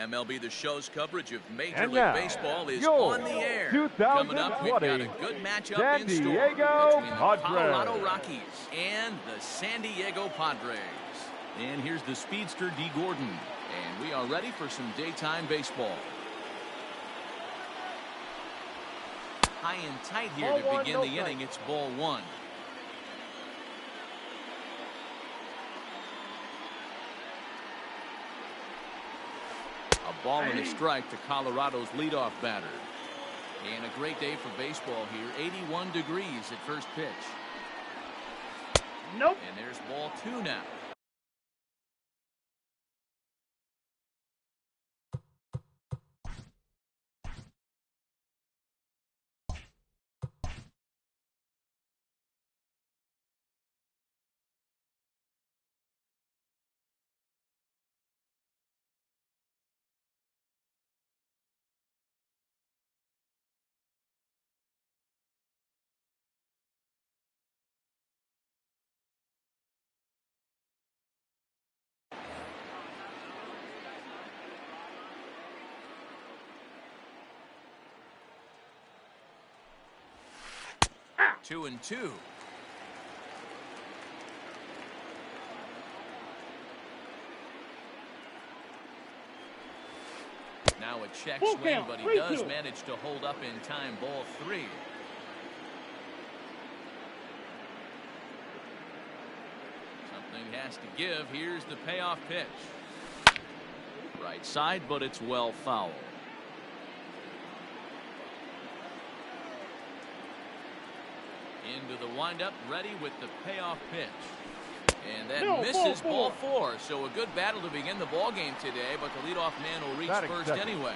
MLB The Show's coverage of Major And League now, Baseball is your on the air. 2020 Coming up, we've got a good matchup San in store Diego between the Padres. Colorado Rockies and the San Diego Padres. And here's the speedster D. Gordon. And we are ready for some daytime baseball. High and tight here to begin the inning. It's ball one. A ball and a strike to Colorado's leadoff batter. And a great day for baseball here. 81 degrees at first pitch. Nope. And there's ball two now. Two and two. Now a check swing, but he does manage to hold up in time. Ball three. Something has to give. Here's the payoff pitch. Right side, but it's well fouled. Into the windup, ready with the payoff pitch. And that misses ball four. So a good battle to begin the ball game today, but the leadoff man will reach first anyway.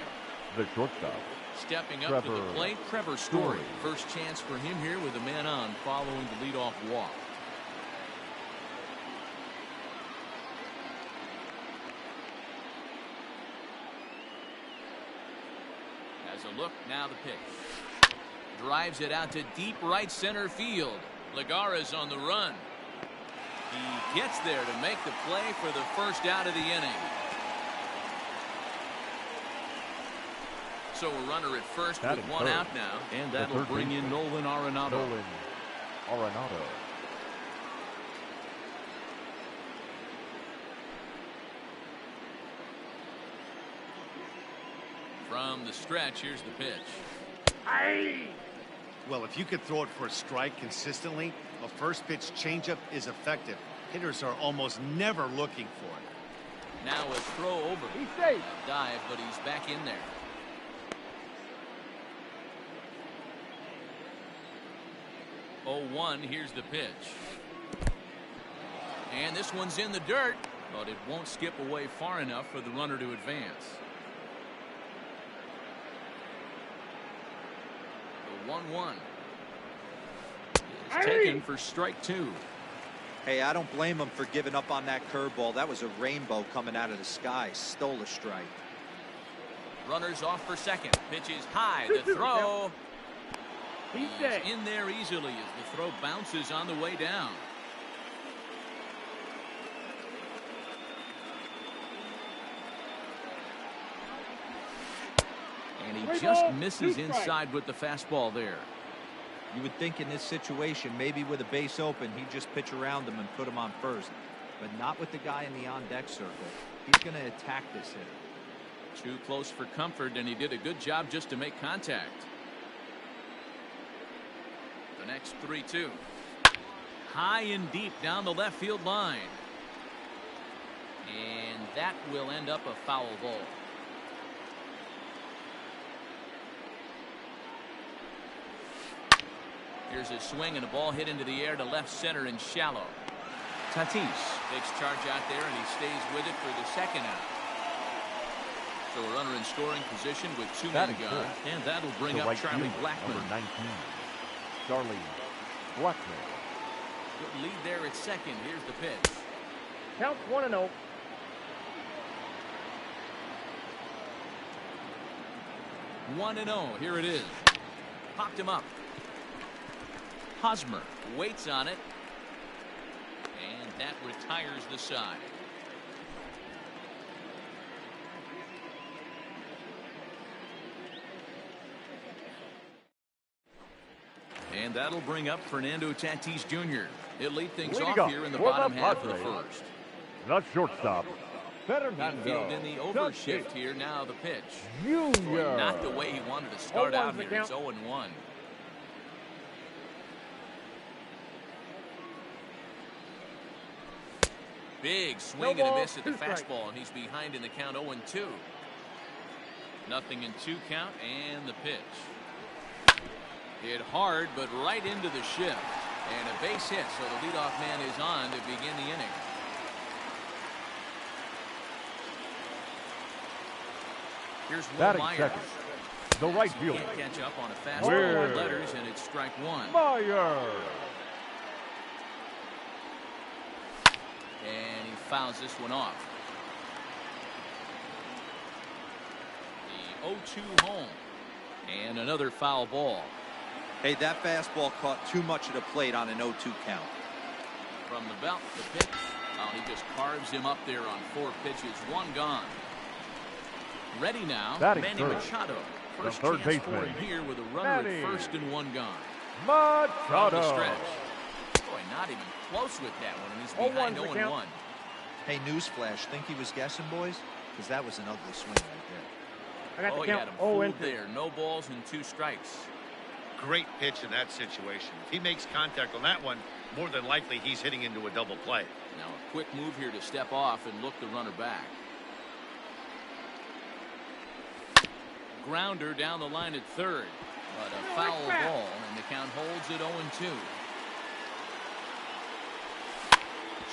The shortstop. Stepping up to the plate, Trevor Story. First chance for him here with a man on following the leadoff walk. Has a look, now the pitch. Drives it out to deep right center field. Lagara's on the run. He gets there to make the play for the first out of the inning. So a runner at first with one out now. And that'll bring in Nolan Arenado. From the stretch, here's the pitch. Well, if you could throw it for a strike consistently, a first pitch changeup is effective. Hitters are almost never looking for it. Now a throw over. He's safe. A dive, but he's back in there. Oh, 1, here's the pitch. And this one's in the dirt, but it won't skip away far enough for the runner to advance. 1-1 is taken for strike two. Hey, I don't blame him for giving up on that curveball. That was a rainbow coming out of the sky. Stole a strike. Runners off for second. Pitch is high. The throw. He's in there easily as the throw bounces on the way down. And he just misses inside with the fastball there. You would think in this situation, maybe with a base open, he'd just pitch around him and put him on first. But not with the guy in the on-deck circle. He's going to attack this hitter. Too close for comfort, and he did a good job just to make contact. The next 3-2. High and deep down the left field line. And that will end up a foul ball. Here's a swing and a ball hit into the air to left center and shallow. Tatis takes charge out there, and he stays with it for the second out. So a runner in scoring position with two men gone, and that'll bring up Charlie Blackmon. Number 19, Charlie Blackmon. Good lead there at second. Here's the pitch. Count 1-0. 1-0. Here it is. Popped him up. Hosmer waits on it, and that retires the side. And that'll bring up Fernando Tatis Jr. He'll lead things Leading off off here in the for the bottom half of the Padres. first. The shortstop, Infield Fernando in the overshift here. Now the pitch. Jr. Not the way he wanted to start 0-1 out the here. count. It's 0-1. Big swing and a miss at the fastball, and he's behind in the count 0-2. Nothing in 2 count, and the pitch. Hit hard, but right into the shift. And a base hit, so the leadoff man is on to begin the inning. Here's Will Batting Myers. second, the right He fielder, can't catch up on a fastball Weird. with letters, and it's strike 1. Myers. And he fouls this one off. The 0-2 home. And another foul ball. Hey, that fastball caught too much of the plate on an 0-2 count. From the belt, the pitch. Oh, he just carves him up there on 4 pitches. 1 gone. Ready now, Batting Manny third. Machado. The First third chance for baseman. him here with a runner Manny. at first and 1 gone. From the Machado. stretch. Boy, not even close with that one, and he's 0-1 behind the 0-1. count. Hey, newsflash, think he was guessing, boys? Because that was an ugly swing right there. I got Oh, the he had count him 0 fooled and 2. there. No balls and 2 strikes. Great pitch in that situation. If he makes contact on that one, more than likely he's hitting into a double play. Now a quick move here to step off and look the runner back. Grounder down the line at third, but a foul ball, and the count holds at 0-2.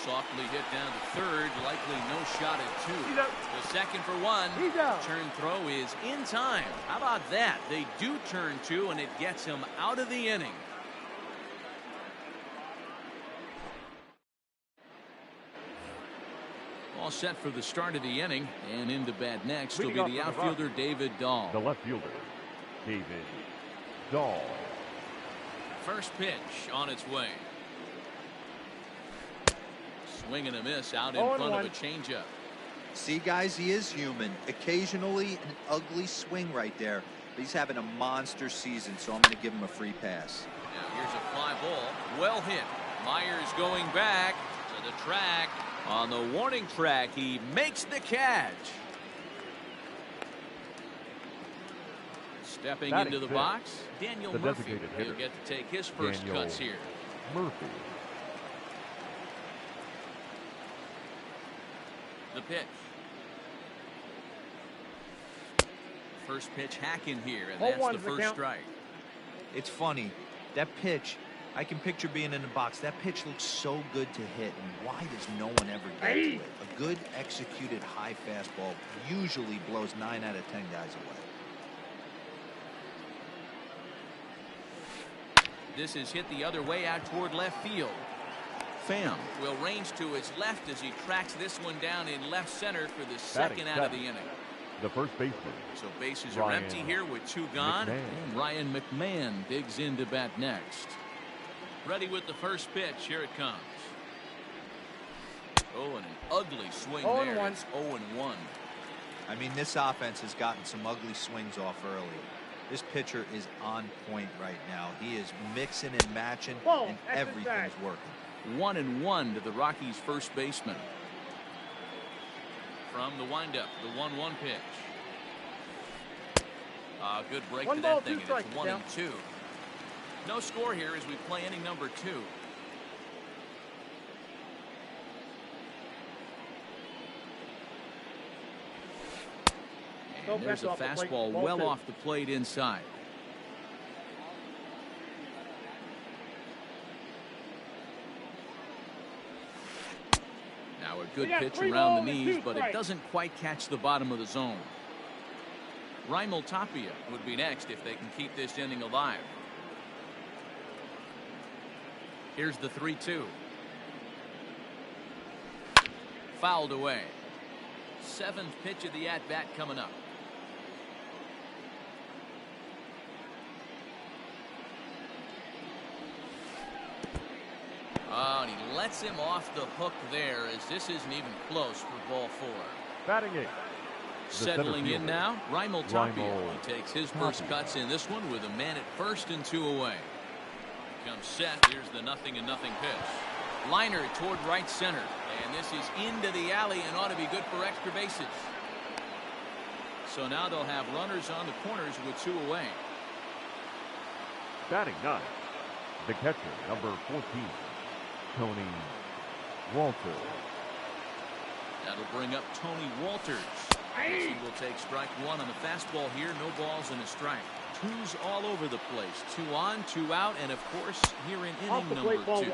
Softly hit down to third, likely no shot at 2. He's out. The second for 1. He's out. Turn throw is in time. How about that? They do turn 2, and it gets him out of the inning. All set for the start of the inning, and in to bat next will be Leading the off for the outfielder David Dahl. The left fielder, David Dahl. First pitch on its way. Swing and a miss out in 0-1. front of a changeup. See, guys, he is human. Occasionally an ugly swing right there, but he's having a monster season, so I'm going to give him a free pass. Now here's a fly ball. Well hit. Myers going back to the track. On the warning track, he makes the catch. Stepping Batting into the fifth, box, Daniel the Murphy. designated He'll hitter, get to take his first Daniel cuts here. Murphy. The pitch. First pitch hack in here, and that's 0-1 the the first count. strike. It's funny. That pitch, I can picture being in the box. That pitch looks so good to hit, and why does no one ever get to it? A good executed high fastball usually blows 9 out of 10 guys away. This is hit the other way out toward left field. Pham will range to his left as he tracks this one down in left center for the second out of the inning. The first baseman, So bases are Ryan empty here with 2 gone. McMahon. And Ryan McMahon digs in to bat next. Ready with the first pitch. Here it comes. Oh, and an ugly swing 0-1. there. It's 0-1. I mean, this offense has gotten some ugly swings off early. This pitcher is on point right now. He is mixing and matching, Whoa, and extra everything's side. working. 1-1 to the Rockies' first baseman. From the windup, the 1-1 pitch. Good break 1 to ball, that 2 thing, and strikes, it's 1-2. yeah. No score here as we play inning number 2. No And there's bent a off the plate, fastball ball well 2. off the plate inside. Now a good We got pitch 3 around the balls and knees, 2 but it strikes. doesn't quite catch the bottom of the zone. Raimel Tapia would be next if they can keep this inning alive. Here's the 3-2. Fouled away. 7th pitch of the at-bat coming up. Oh, and he lets him off the hook there as this isn't even close for ball 4. Batting 8. Settling in now, Raimel Tapia. Raimel He takes his first Tapia. cuts in this one with a man at first and 2 away. Comes set. Here's the 0-0 pitch. Liner toward right center. And this is into the alley and ought to be good for extra bases. So now they'll have runners on the corners with 2 away. Batting ninth, the catcher, number 14, Tony Walters. That'll bring up Tony Walters. He will take strike 1 on the fastball here. No balls and a strike. 2's all over the place. 2 on, 2 out, and of course here in inning number 2.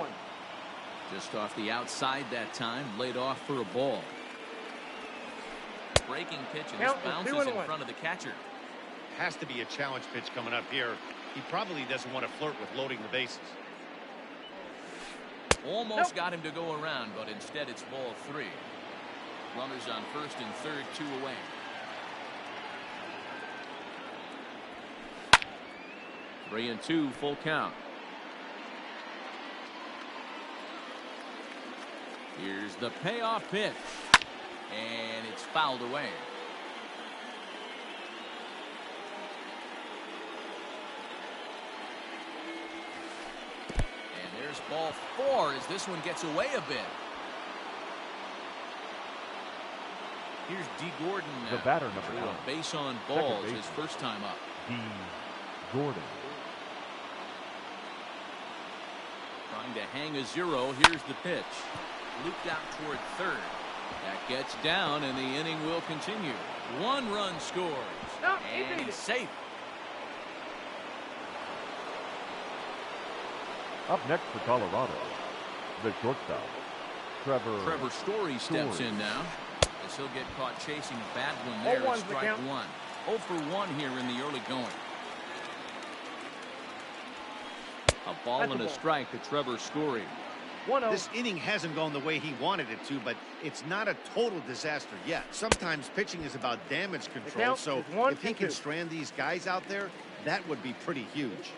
Just off the outside that time, laid off for a ball. Breaking pitch, and this bounces in front of the catcher. Has to be a challenge pitch coming up here. He probably doesn't want to flirt with loading the bases. Almost got him to go around, but instead it's ball 3. Runners on first and third, 2 away. Three and 2, full count. Here's the payoff pitch. And it's fouled away. And there's ball 4 as this one gets away a bit. Here's D. Gordon now. The batter, number 9. A base on balls his first time up. D. Gordon. Trying to hang a 0. Here's the pitch. Looped out toward third. That gets down, and the inning will continue. 1 run scores. And he's safe. Up next for Colorado, the shortstop, Trevor Story steps in now, as he'll get caught chasing a bad one there at strike 1. 0 for 1 here in the early going. A ball and a strike to Trevor Story. This inning hasn't gone the way he wanted it to, but it's not a total disaster yet. Sometimes pitching is about damage control, so if he can strand these guys out there, that would be pretty huge.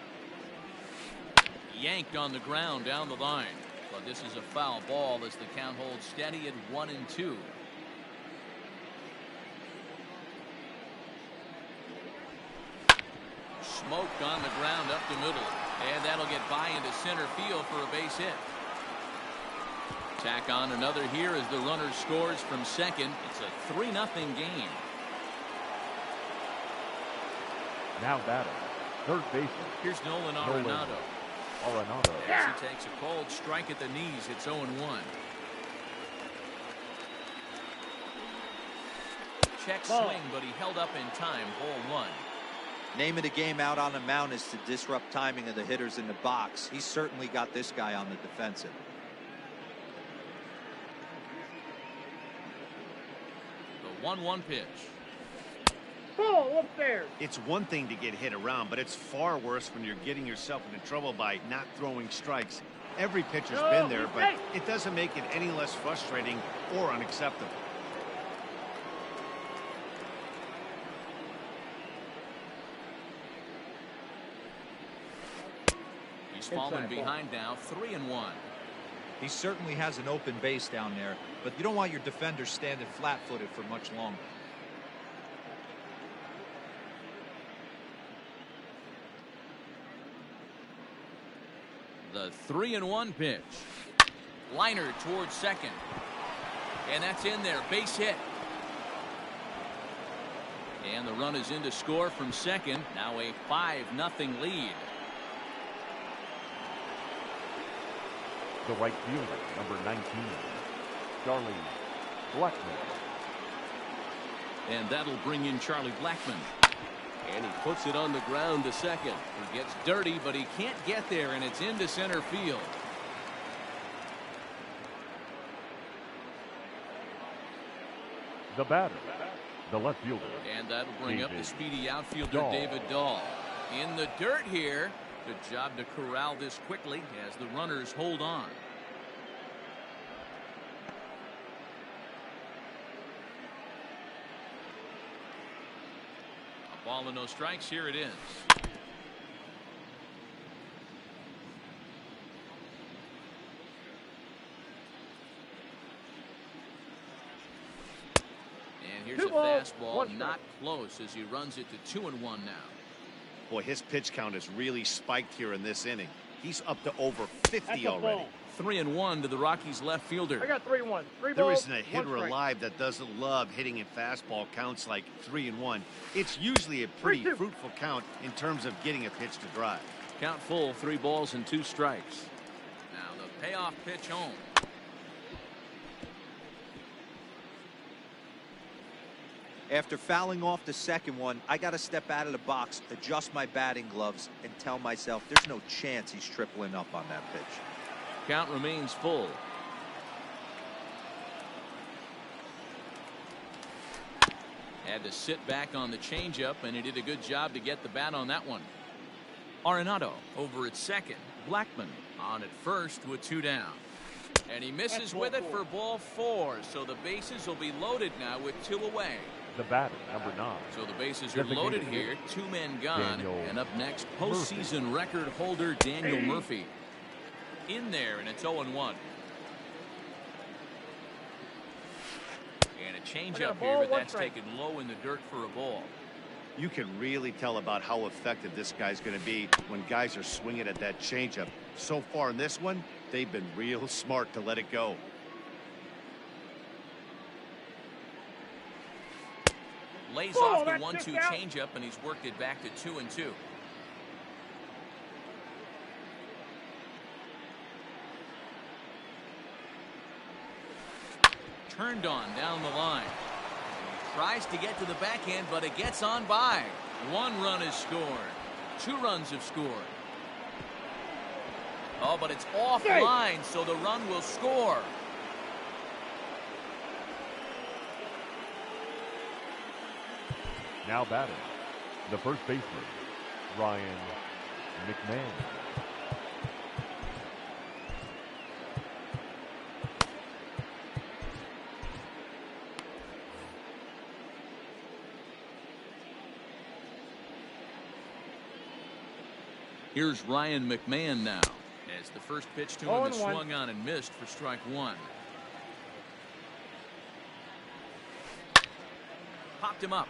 Yanked on the ground down the line, but this is a foul ball as the count holds steady at 1 and 2. Smoked on the ground up the middle, and that'll get by into center field for a base hit. Tack on another here as the runner scores from second. It's a 3-0 game. now batting, third baseman. Here's Nolan Arenado. As he takes a cold strike at the knees, it's 0-1. Check swing, but he held up in time. Ball 1. Name of the game out on the mound is to disrupt timing of the hitters in the box. He's certainly got this guy on the defensive. The 1-1 pitch. Ball up there. It's one thing to get hit around, but it's far worse when you're getting yourself into trouble by not throwing strikes. Every pitcher's been there, but it doesn't make it any less frustrating or unacceptable. He's fallen behind now, 3-1. He certainly has an open base down there, but you don't want your defender standing flat-footed for much longer. The 3-1 pitch. Liner towards second. And that's in there. Base hit. And the run is in to score from second. Now a 5-0 lead. The right fielder, number 19, Charlie Blackmon. And that'll bring in Charlie Blackmon. And he puts it on the ground to second. He gets dirty, but he can't get there, and it's into center field. The batter, the left fielder. And that'll bring up the speedy outfielder, David Dahl. In the dirt here. Good job to corral this quickly as the runners hold on. A ball and no strikes. Here it is. And here's a fastball, not close as he runs it to 2-1 now. Boy, his pitch count is really spiked here in this inning. He's up to over 50 already. 3-1 to the Rockies left fielder. I got 3-1. There isn't a hitter alive that doesn't love hitting in fastball counts like 3-1. It's usually a pretty fruitful count in terms of getting a pitch to drive. Count full, 3 balls and 2 strikes. Now the payoff pitch home. After fouling off the second one, I got to step out of the box, adjust my batting gloves, and tell myself there's no chance he's tripling up on that pitch. Count remains full. Had to sit back on the changeup, and he did a good job to get the bat on that one. Arenado over at second. Blackman on at first with 2 down. And he misses with it for ball 4, so the bases will be loaded now with 2 away. The batter, number 9. So the bases are loaded here. 2 men gone. And up next, postseason record holder Daniel Murphy. In there, and it's 0-1. And a changeup here, but that's taken low in the dirt for a ball. You can really tell about how effective this guy's going to be when guys are swinging at that changeup. So far in this one, they've been real smart to let it go. Lays off the 1-2 changeup, and he's worked it back to 2-2. Turned on down the line. Tries to get to the backhand, but it gets on by. 1 run is scored. 2 runs have scored. Oh, but it's offline, so the run will score. Now batting, the first baseman, Ryan McMahon. Here's Ryan McMahon now, as the first pitch to him is swung on and missed for strike 1. Popped him up.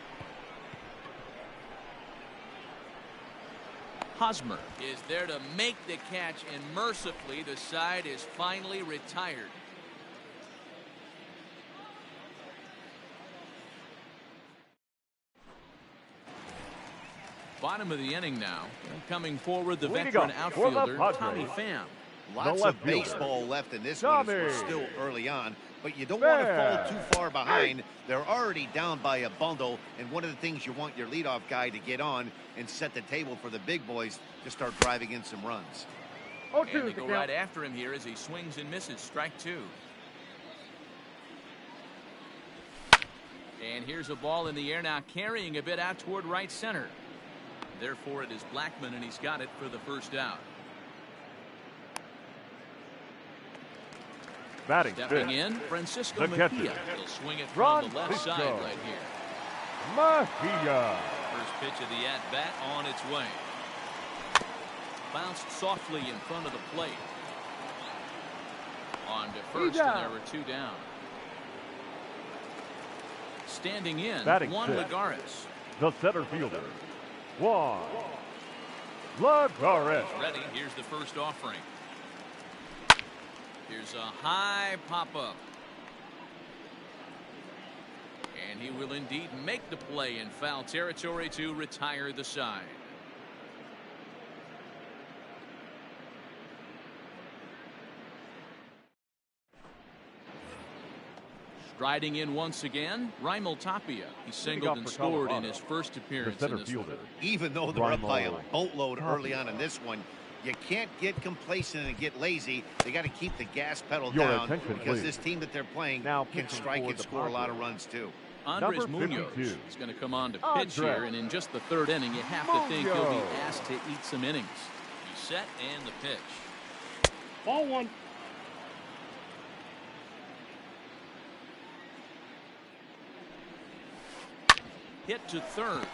Hosmer is there to make the catch, and mercifully the side is finally retired. Bottom of the inning now. And coming forward, the veteran outfielder, Tommy Pham. Lots of baseball left in this one. We're still early on, but you don't want to fall too far behind. They're already down by a bundle, and one of the things you want your leadoff guy to get on and set the table for the big boys to start driving in some runs. And they go right after him here as he swings and misses. Strike 2. And here's a ball in the air now, carrying a bit out toward right center. Therefore, it is Blackman, and he's got it for the first out. Batting stepping in, Francisco Mejia. He'll swing it from the left side right here. Mejia. First pitch of the at-bat on its way. Bounced softly in front of the plate. On to first, and there were 2 down. Standing in, batting Juan Lagares. The center fielder, Juan Lagares. Ready, here's the first offering. Here's a high pop-up. And he will indeed make the play in foul territory to retire the side. Striding in once again, Raimel Tapia. He singled and scored in his first appearance in this one. Even though they're up by a boatload early on in this one, you can't get complacent and get lazy. They got to keep the gas pedal down, because this team that they're playing can strike and score a lot of runs too. Andres Munoz is going to come on to pitch here, and in just the 3rd inning, you have to think he'll be asked to eat some innings. He's set, and the pitch. Ball 1. Hit to 3rd.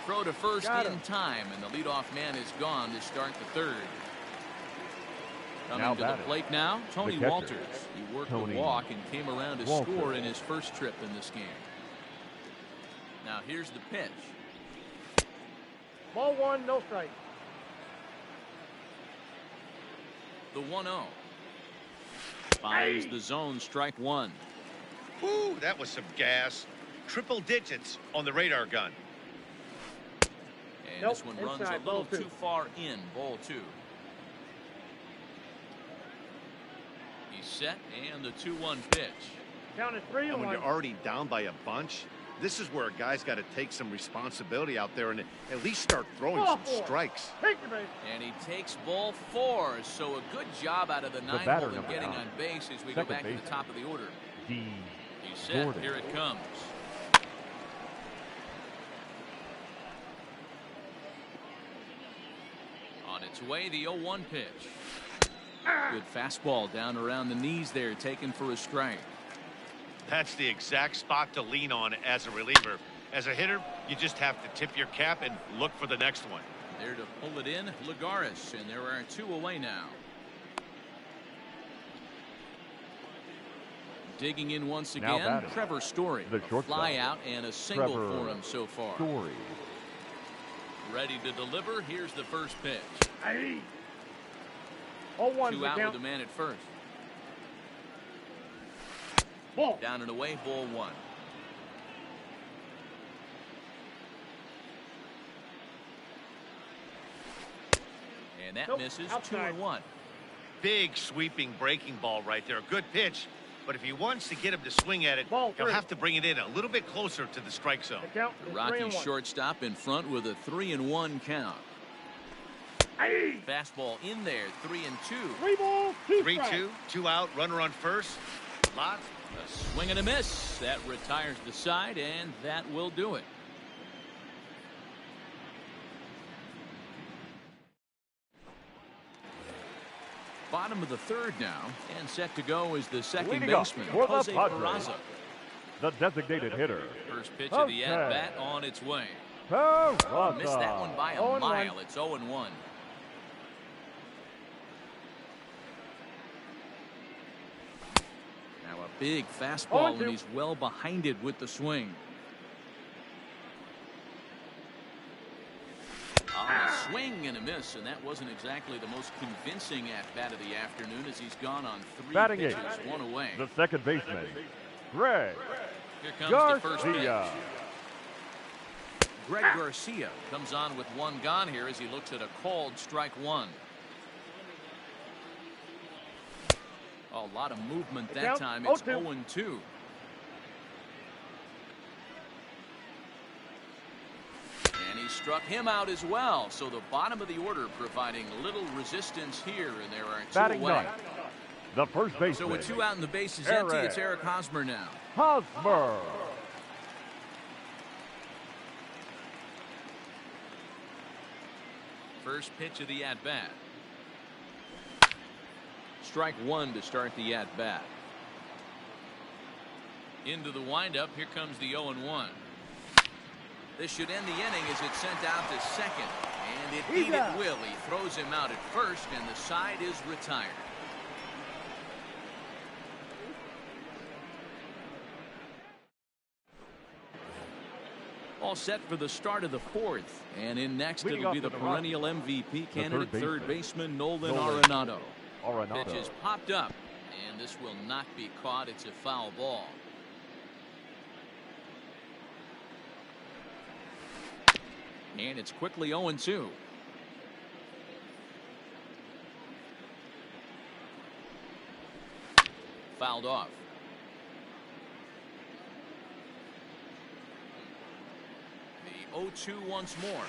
Throw to first in time, and the leadoff man is gone to start the 3rd. Coming to the plate now, Tony Walters. He worked the walk and came around to score in his first trip in this game. Now here's the pitch. Ball 1, no strike. The 1-0. Finds the zone, strike one. Ooh, that was some gas. Triple digits on the radar gun. And this one runs a little too far in, ball two. He's set, and the 2-1 pitch. Count is 3-1. When you're already down by a bunch, this is where a guy's got to take some responsibility out there and at least start throwing some strikes. And he takes ball four, so a good job out of the nine-hole in getting on base as we go back to the top of the order. He's set. Here it comes. On its way, the 0-1 pitch. Good fastball down around the knees there, taken for a strike. That's the exact spot to lean on as a reliever. As a hitter, you just have to tip your cap and look for the next one. There to pull it in, Lagares, and there are two away now. Digging in once again, Trevor Story. A fly out and a single for him so far. Ready to deliver. Here's the first pitch. 0-1 Two out with a man at first. Ball. Down and away, ball one. And that misses. Outside. 2-1. Big sweeping breaking ball right there. A good pitch. But if he wants to get him to swing at it, he'll have to bring it in a little bit closer to the strike zone. The Rockies shortstop in front with a 3-1 count. Fastball in there, 3-2. 3-2, two out, runner on first. Lots. A swing and a miss. That retires the side, and that will do it. Bottom of the third now, and set to go is the second baseman, Jose Peraza. The designated hitter. First pitch of the at-bat on its way. Missed that one by a mile. It's 0-1. Now a big fastball, and he's well behind it with the swing. A swing and a miss, and that wasn't exactly the most convincing at-bat of the afternoon as he's gone on three pitches, one away. The second baseman, Greg Here comes Garcia. The first pitch. Greg Garcia comes on with one gone here as he looks at a called strike one. A lot of movement that time. It's 0-2. And he struck him out as well. So the bottom of the order providing little resistance here, and there are two away. The first baseman. So with two out and the base is empty, it's Eric Hosmer now. Hosmer. First pitch of the at-bat. Strike one to start the at-bat. Into the windup. Here comes the 0-1. This should end the inning as it's sent out to second. And it beat it will. He throws him out at first, and the side is retired. All set for the start of the fourth. And in next, it'll be the perennial MVP candidate, third baseman Nolan Arenado. Pitch is popped up, and this will not be caught. It's a foul ball. And it's quickly 0-2. Fouled off. The 0-2 once more.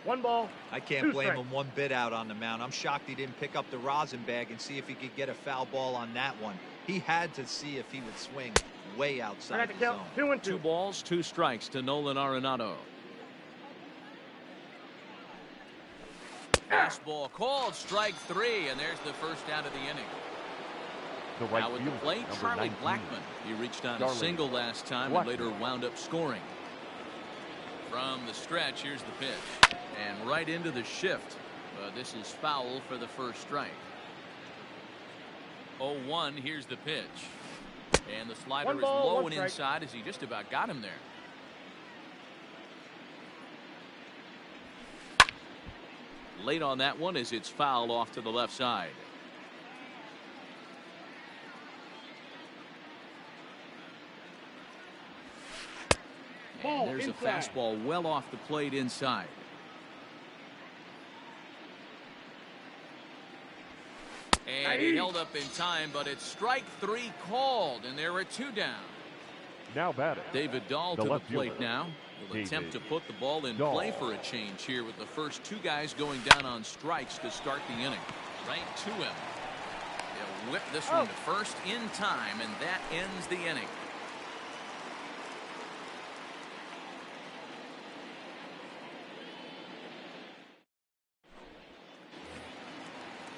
One ball. I can't blame him one bit out on the mound. I'm shocked he didn't pick up the rosin bag and see if he could get a foul ball on that one. He had to see if he would swing way outside the zone. 2-2. 2 balls, 2 strikes to Nolan Arenado. Fastball called, strike 3, and there's the first out of the inning. Now with the plate, Charlie Blackmon. He reached on a single last time and later wound up scoring. From the stretch, here's the pitch. And right into the shift. This is foul for the first strike. 0-1, here's the pitch. And the slider is low and inside as he just about got him there. Late on that one as it's fouled off to the left side. Ball There's inside. a fastball well off the plate inside. And he held up in time, but it's strike 3 called, and there are 2 down. Now batting. David Dahl to the left plate fielder, now. He'll attempt to David put the ball in Dahl. play for a change here with the first 2 guys going down on strikes to start the inning. Right to him. He'll whip this one to first in time, and that ends the inning.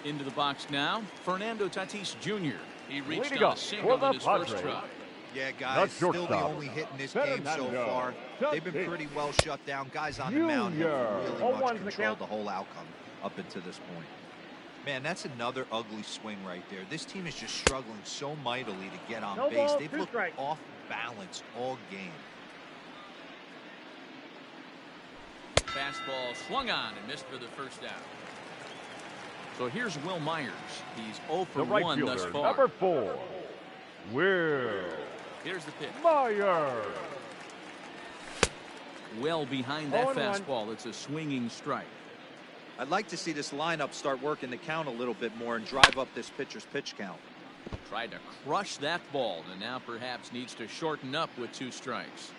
Into the box now, Fernando Tatis Jr. He reached Leading on a up single for the in his first Padres. try. Yeah, Not guys, still the shortstop. only hit in this game so Fernando far. They've been Tatis. pretty well shut down. Guys on the mound have Junior. really 0-1's much the controlled count. the whole outcome up until this point. Man, that's another ugly swing right there. This team is just struggling so mightily to get on No base. ball, They've 2 looked strikes. off balance all game. Fastball swung on and missed for the first out. So here's Will Myers. He's 0 for The right 1 thus fielder, far. number 4, Will Here's the pitch. Myers. Well behind that 0-1. fastball. It's a swinging strike. I'd like to see this lineup start working the count a little bit more and drive up this pitcher's pitch count. Tried to crush that ball, and now perhaps needs to shorten up with 2 strikes.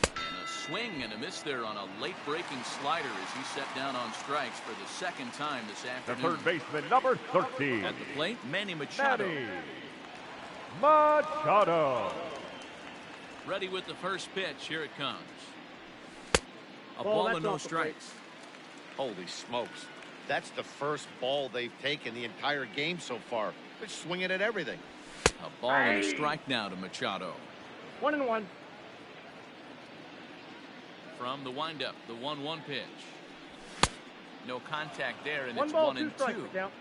And a swing and a miss there on a late-breaking slider as he set down on strikes for the 2nd time this The afternoon. third baseman, number 13, At the plate, Manny Machado. Manny Machado. Ready with the first pitch. Here it comes. A Ball, ball that's and no off the plate. strikes. Holy smokes. That's the first ball they've taken the entire game so far. They're swinging at everything. A ball and a strike now to Machado. 1-1. From the windup, the 1-1 pitch. No contact there, and 1 it's ball, 1 2 and strikes. 2. The count.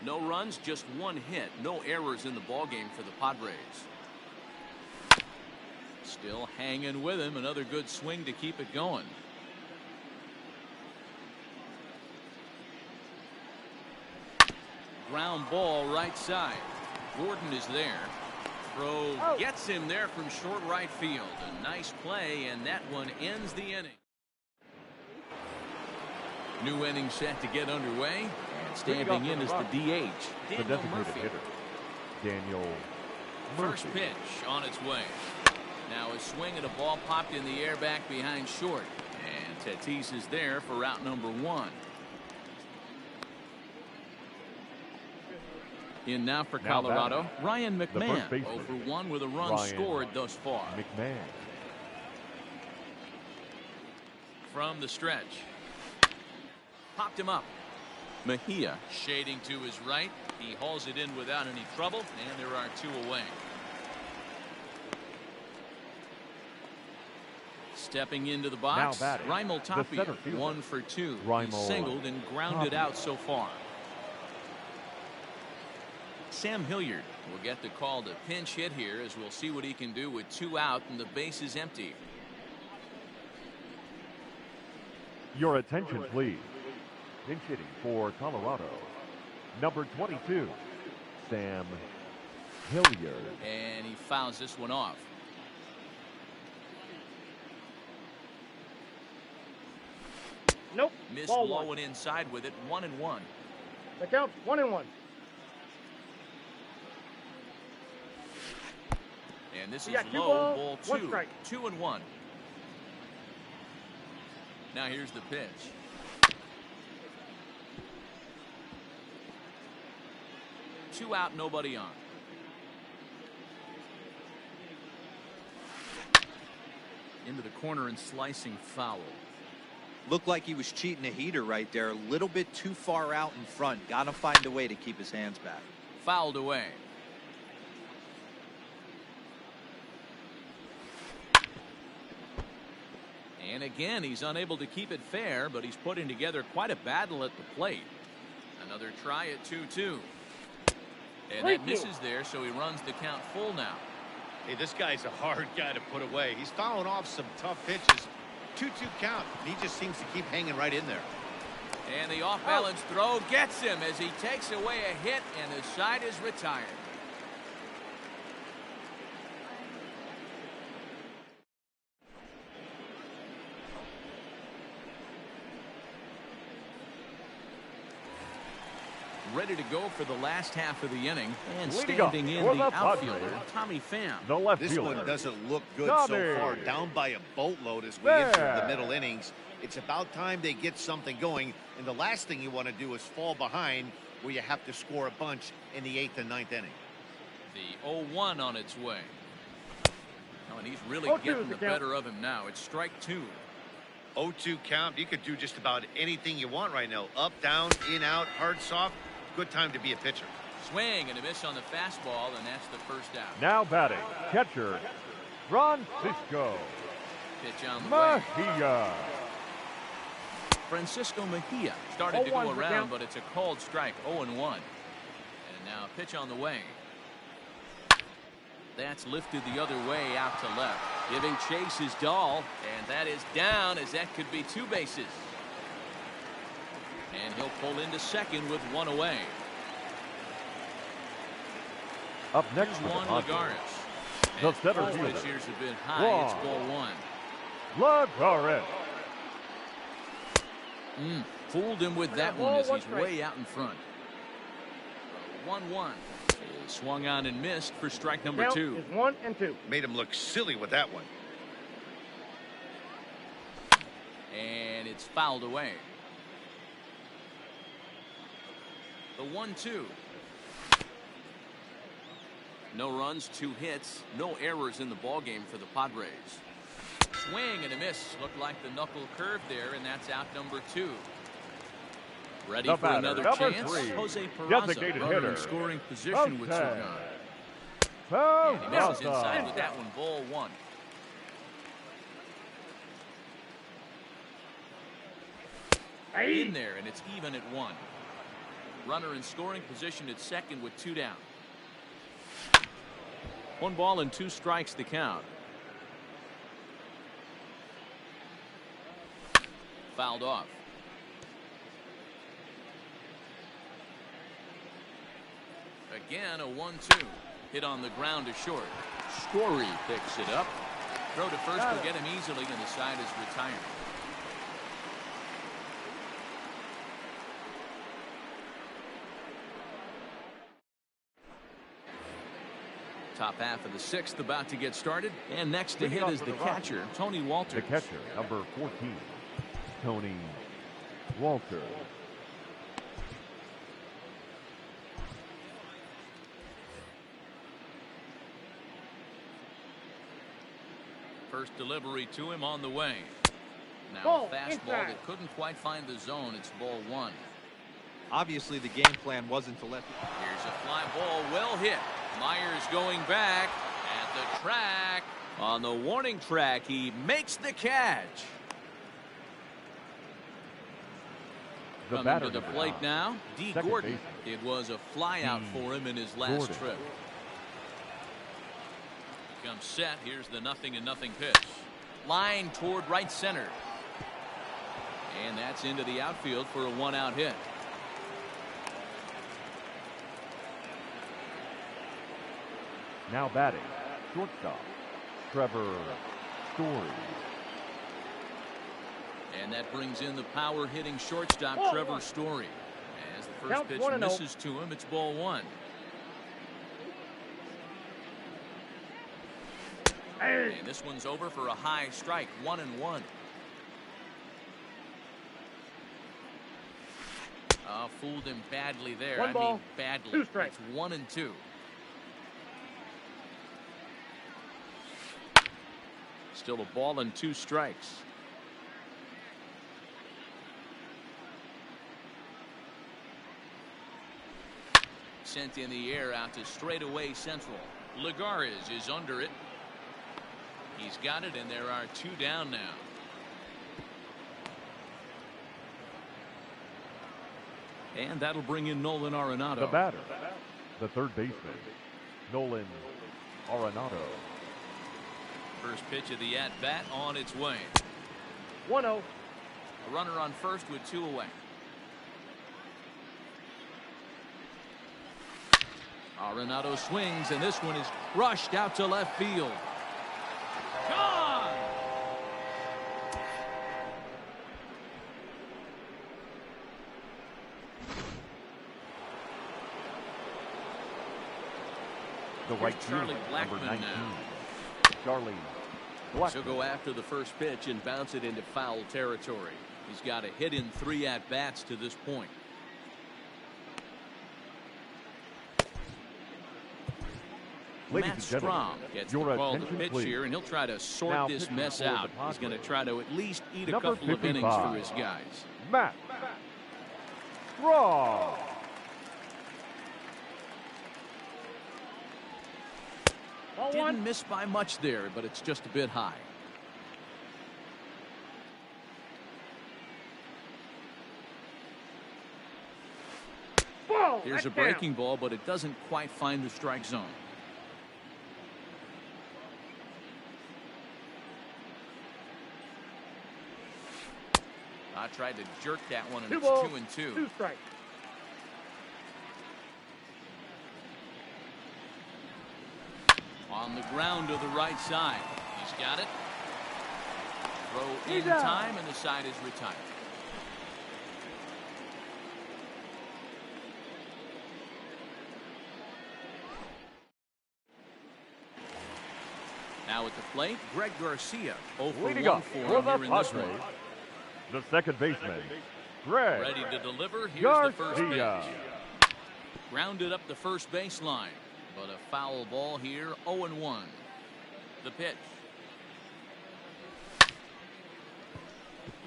No runs, just 1 hit. No errors in the ballgame for the Padres. Still hanging with him. Another good swing to keep it going. Ground ball right side. Gordon is there. Throw gets him there from short right field. A nice play, and that one ends the inning. New inning set to get underway. And standing in is the DH, The Daniel designated Murphy. hitter, Daniel First Murphy. pitch on its way. Now a swing and a ball popped in the air back behind short. And Tatis is there for route number 1. In now for Now Colorado, batting, Ryan first McMahon. baseman, 0 for 1 with a run Ryan scored thus far. McMahon. From the stretch. Popped him up. Mejia shading to his right. He hauls it in without any trouble, and there are 2 away. Stepping into the box, Now batting, Raimel the center Tapia, fielder, 1 for 2. He Raimel singled and grounded Tapia. out so far. Sam Hilliard will get the call to pinch hit here, as we'll see what he can do with 2 out and the base is empty. Your attention, please. Pinch hitting for Colorado, number 22, Sam Hilliard. And he fouls this one off. Nope. Missed Ball low 1. and inside with it. 1-1. The count's 1-1. And this We is got 2 low, balls, ball 1 2. strike. 2-1. Now here's the pitch. Two out, nobody on. Into the corner and slicing foul. Looked like he was cheating a heater right there. A little bit too far out in front. Got to find a way to keep his hands back. Fouled away. And again, he's unable to keep it fair, but he's putting together quite a battle at the plate. Another try at 2-2. And that misses there, so he runs the count full now. Hey, this guy's a hard guy to put away. He's fouling off some tough pitches. 2-2 count. He just seems to keep hanging right in there. And the off-balance throw gets him as he takes away a hit, and the side is retired. ready to go for the last half of the inning. And Leading up standing in for the the outfielder, Padres, Tommy Pham. the left This fielder. one doesn't look good Tommy. so far. Down by a boatload as we enter the middle innings. It's about time they get something going. And the last thing you want to do is fall behind where you have to score a bunch in the 8th and 9th inning. The 0-1 on its way. Oh, and he's really 0-2 getting the the count. better of him now. It's strike 2. 0-2 count. You could do just about anything you want right now. Up, down, in, out, hard, soft. Good time to be a pitcher. Swing and a miss on the fastball, and that's the first out. Now batting, catcher, Francisco Pitch on the way. Mejia. Francisco Mejia started to 0-1 go the around, count. but it's a called strike, 0-1. And now pitch on the way. That's lifted the other way out to left. Giving chase is Dahl, and that is down as that could be 2 bases. And he'll pull into second with 1 away. Up next for Here's the Juan Padres, Lagares. the And center ball fielder, pitch here's a bit high. It's Juan ball 1. Lagares. Fooled him with that Ball one as one he's strike. way out in front. 1-1. Swung on and missed for strike number Count 2. is 1 and 2. Made him look silly with that one. And it's fouled away. The 1-2. No runs, 2 hits, no errors in the ballgame for the Padres. Swing and a miss. Looked like the knuckle curve there, and that's out number 2. Ready The for batter, another number chance. 3, Jose Peraza, designated runner hitter, in scoring position with 2 Jose gone. And he misses Peraza. inside with that one. Ball 1. In there, and it's even at 1. Runner in scoring position at second with 2 down. 1 ball and 2 strikes the count. Fouled off. Again, a 1-2. Hit on the ground to short. Story picks it up. Throw to first will get him easily, and the side is retired. Top half of the 6th about to get started. And next to hit is the catcher, Tony Walters. The catcher, number 14, Tony Walters. First delivery to him on the way. Now Ball a fastball inside. that couldn't quite find the zone. It's ball 1. Obviously, the game plan wasn't to let. Here's a fly ball, well hit. Myers going back at the track. On the warning track, he makes the catch. The Coming batter to the number plate 9, now, D. second Gordon. baseman. It was a fly out for him in his last Gordon. trip. Comes set. Here's the 0-0 pitch. Line toward right center. And that's into the outfield for a 1-out hit. Now batting, shortstop, Trevor Story. And that brings in the power hitting shortstop, Ball Trevor 1. Story. As the first Count pitch 1-0. misses to him, it's ball 1. And this one's over for a high strike, 1-1. Fooled him badly there. 1 ball, badly. 2 strikes. It's 1-2. Still a ball and 2 strikes. Sent in the air out to straightaway central. Lagares is under it. He's got it, and there are 2 down now. And that'll bring in Nolan Arenado. The batter, the third baseman, Nolan Arenado. First pitch of the at-bat on its way. 1-0. A runner on first with 2 away. Arenado swings, and this one is rushed out to left field. Gone! The right Here's Charlie fielder, number Blackmon 19. now. Charlie He'll Blackmon. go after the first pitch and bounce it into foul territory. He's got a hit in 3 at-bats to this point. Ladies Matt and gentlemen, Strahm gets the your call to attention, pitch please. here, and he'll try to sort Now this pitching mess for the out. He's going to Padres. try to at least eat a Number couple of innings for 55. his guys. Matt Strahm. Ball Didn't one. miss by much there, but it's just a bit high. Ball. Here's a That's down. breaking ball, but it doesn't quite find the strike zone. I tried to jerk that one, and 2 it's balls, 2-2. 2 strikes. On the ground to the right side. He's got it. Throw in He's out. time, and the side is retired. Now at the plate, Greg Garcia. 0 for Leading 1 up for for him the here in this Padres, one. the second baseman, Greg Ready to deliver. Here's the first Garcia. pitch. Grounded up the first baseline, but a foul ball here. 0-1. The pitch.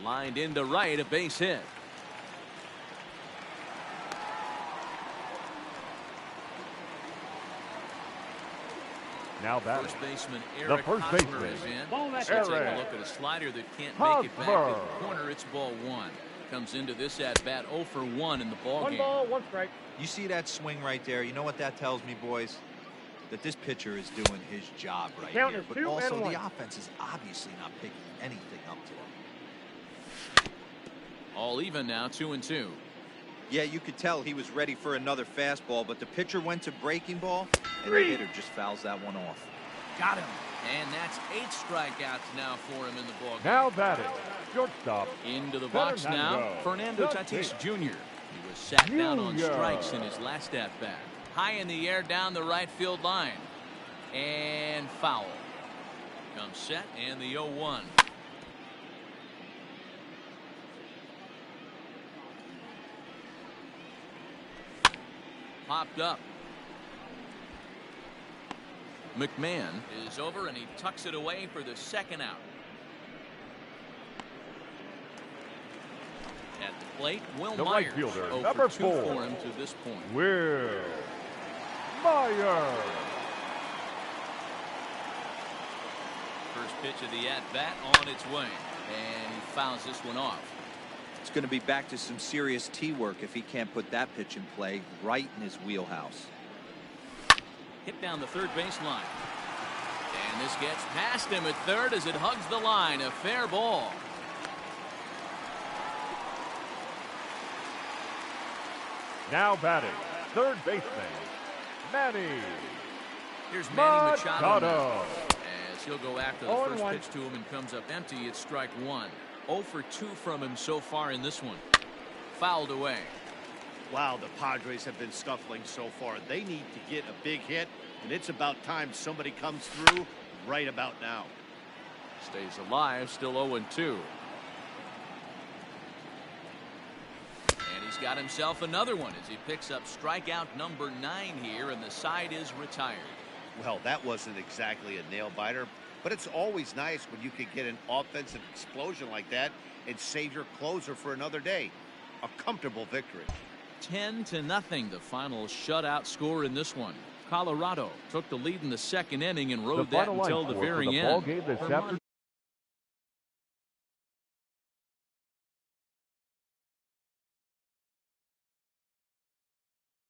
Lined into right, a base hit. Now that First baseman the Eric first Hosmer baseman, is in. Ball that So take a Eric look at a slider that can't make it back to Hosmer. the corner. It's ball 1. Comes into this at bat 0 for 1 in the ball 1 game. ball, 1 strike. You see that swing right there? You know what that tells me, boys? That this pitcher is doing his job right count here. is But 2 also and 1. the offense is obviously not picking anything up to him. All even now, 2-2. Yeah, you could tell he was ready for another fastball, but the pitcher went to breaking ball, and 3. the hitter just fouls that one off. Got him. And that's 8 strikeouts now for him in the ball game. now batting, shortstop, Into the box now, Fernando Tatis Tatis Jr. He was sat down on Jr. strikes in his last at-bat. High in the air down the right field line. And foul. Comes set and the 0-1. Popped up. McMahon is over and he tucks it away for the second out. At the plate, Will The Myers. right fielder, 0 number for 2 4. for him to this point. Will Myers. First pitch of the at-bat on its way. And he fouls this one off. It's going to be back to some serious tee work if he can't put that pitch in play right in his wheelhouse. Hit down the third base line. And this gets past him at third as it hugs the line. A fair ball. Now batting, third baseman, Manny Here's Manny Machado. Machado. As he'll go after the 0 first 1. pitch to him and comes up empty. It's strike 1. 0 for 2 from him so far in this one. Fouled away. Wow, the Padres have been scuffling so far. They need to get a big hit, and it's about time somebody comes through right about now. Stays alive, still 0-2. And he's got himself another one as he picks up strikeout number 9 here, and the side is retired. Well, that wasn't exactly a nail-biter, but it's always nice when you can get an offensive explosion like that and save your closer for another day. A comfortable victory. 10-0, the final shutout score in this one. Colorado took the lead in the second inning and The rode that final line until the score for very the end. ball game this Vermont afternoon.